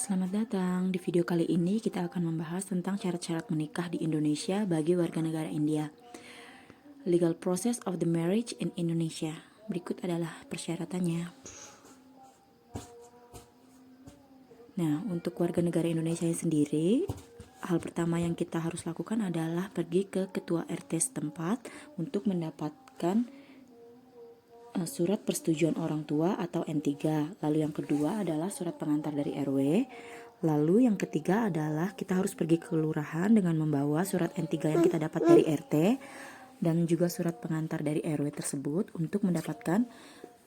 Selamat datang. Di video kali ini kita akan membahas tentang syarat-syarat menikah di Indonesia bagi warga negara India. Legal process of the marriage in Indonesia. Berikut adalah persyaratannya. Nah, untuk warga negara Indonesia sendiri, hal pertama yang kita harus lakukan adalah pergi ke ketua RT setempat untuk mendapatkan surat persetujuan orang tua atau N3. Lalu yang kedua adalah surat pengantar dari RW. Lalu yang ketiga adalah kita harus pergi ke kelurahan dengan membawa surat N3 yang kita dapat dari RT dan juga surat pengantar dari RW tersebut untuk mendapatkan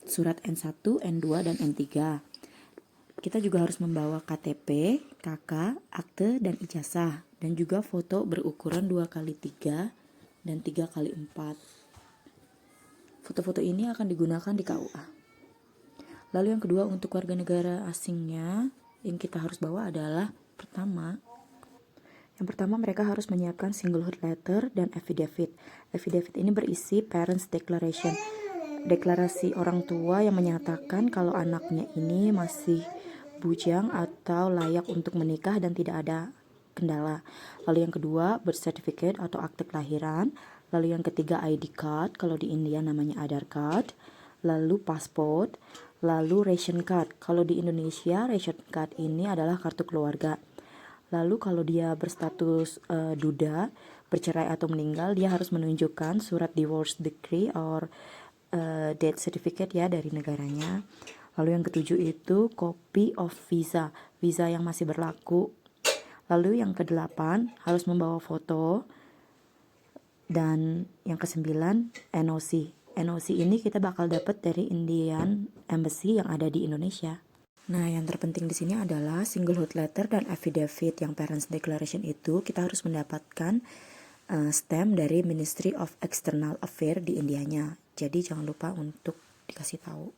surat N1, N2, dan N3. Kita juga harus membawa KTP, KK, akte, dan ijazah, dan juga foto berukuran 2x3 dan 3x4. Foto-foto ini akan digunakan di KUA. Lalu yang kedua, untuk warga negara asingnya yang kita harus bawa adalah yang pertama mereka harus menyiapkan singlehood letter dan affidavit. Affidavit ini berisi parents declaration, deklarasi orang tua yang menyatakan kalau anaknya ini masih bujang atau layak untuk menikah dan tidak ada kendala. Lalu yang kedua, birth certificate atau akte kelahiran. Lalu yang ketiga, ID card, kalau di India namanya Aadhaar card. Lalu pasport, lalu ration card. Kalau di Indonesia, ration card ini adalah kartu keluarga. Lalu kalau dia berstatus duda, bercerai atau meninggal, dia harus menunjukkan surat divorce decree or death certificate ya dari negaranya. Lalu yang ketujuh itu copy of visa yang masih berlaku. Lalu yang kedelapan harus membawa foto. Dan yang kesembilan NOC. NOC ini kita bakal dapat dari Indian Embassy yang ada di Indonesia. Nah, yang terpenting di sini adalah singlehood letter dan affidavit. Yang parents declaration itu kita harus mendapatkan stamp dari Ministry of External Affairs di Indianya. Jadi jangan lupa untuk dikasih tahu.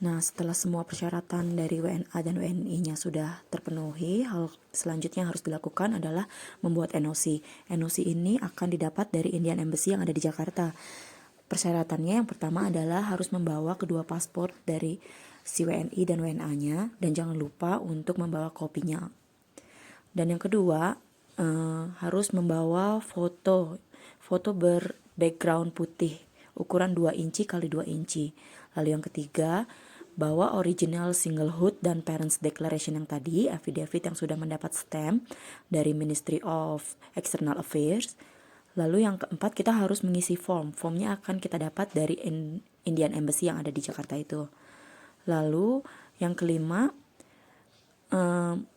Nah, setelah semua persyaratan dari WNA dan WNI-nya sudah terpenuhi, hal selanjutnya yang harus dilakukan adalah membuat NOC. NOC ini akan didapat dari Indian Embassy yang ada di Jakarta. Persyaratannya yang pertama adalah harus membawa kedua paspor dari si WNI dan WNA-nya, dan jangan lupa untuk membawa kopinya. Dan yang kedua, harus membawa foto berbackground putih, ukuran 2 inci x 2 inci. Lalu yang ketiga, bawa original singlehood dan parents declaration yang tadi, affidavit yang sudah mendapat stamp dari Ministry of External Affairs. Lalu yang keempat, kita harus mengisi form. Formnya akan kita dapat dari Indian Embassy yang ada di Jakarta itu. Lalu yang kelima,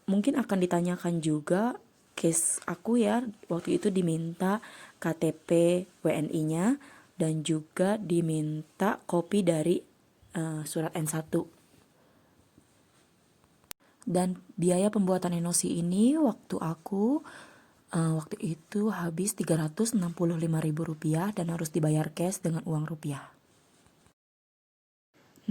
mungkin akan ditanyakan juga case aku ya, waktu itu diminta KTP WNI-nya dan juga diminta kopi dari surat N1. Dan biaya pembuatan NOC ini waktu itu habis Rp365.000 dan harus dibayar cash dengan uang rupiah.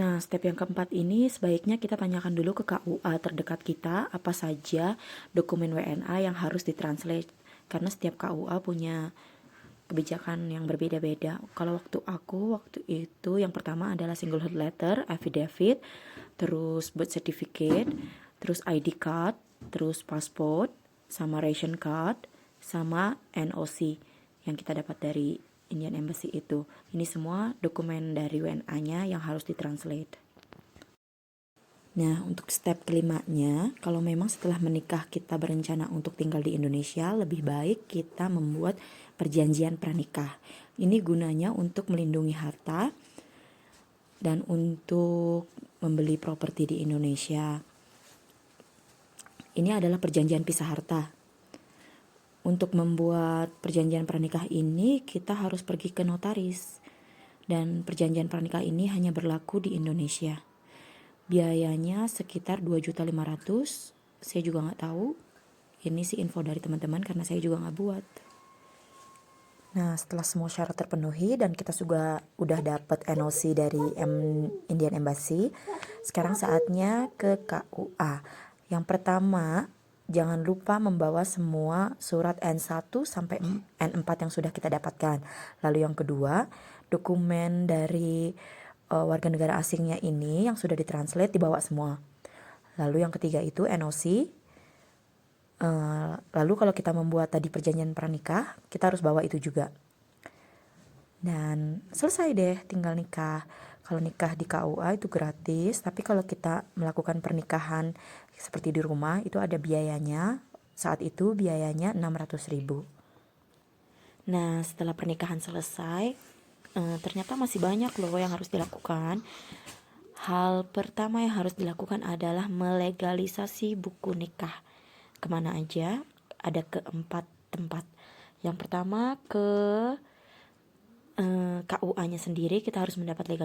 Nah, step yang keempat ini sebaiknya kita tanyakan dulu ke KUA terdekat kita apa saja dokumen WNA yang harus ditranslate, karena setiap KUA punya kebijakan yang berbeda-beda. Kalau waktu itu yang pertama adalah singlehood letter, affidavit, terus birth certificate, terus ID card, terus passport, sama ration card, sama NOC yang kita dapat dari Indian Embassy itu. Ini semua dokumen dari WNA-nya yang harus ditranslate. Nah, untuk step kelimanya, kalau memang setelah menikah kita berencana untuk tinggal di Indonesia, lebih baik kita membuat perjanjian pranikah. Ini gunanya untuk melindungi harta dan untuk membeli properti di Indonesia. Ini adalah perjanjian pisah harta. Untuk membuat perjanjian pranikah ini, kita harus pergi ke notaris. Dan perjanjian pranikah ini hanya berlaku di Indonesia. Biayanya sekitar 2.500.000. Saya juga nggak tahu. Ini sih info dari teman-teman karena saya juga nggak buat. Nah, setelah semua syarat terpenuhi dan kita juga udah dapat NOC dari Indian Embassy, sekarang saatnya ke KUA. Yang pertama, jangan lupa membawa semua surat N1 sampai N4 yang sudah kita dapatkan. Lalu yang kedua, dokumen dari warga negara asingnya ini yang sudah ditranslate dibawa semua. Lalu yang ketiga itu NOC. Lalu kalau kita membuat tadi perjanjian pranikah, kita harus bawa itu juga. Dan selesai deh, tinggal nikah. Kalau nikah di KUA itu gratis, tapi kalau kita melakukan pernikahan seperti di rumah itu ada biayanya. Saat itu biayanya 600.000. Nah, setelah pernikahan selesai, ternyata masih banyak loh yang harus dilakukan. Hal pertama yang harus dilakukan adalah melegalisasi buku nikah. Kemana aja? Ada ke 4 tempat. Yang pertama ke KUA-nya sendiri, kita harus mendapat legalisasi.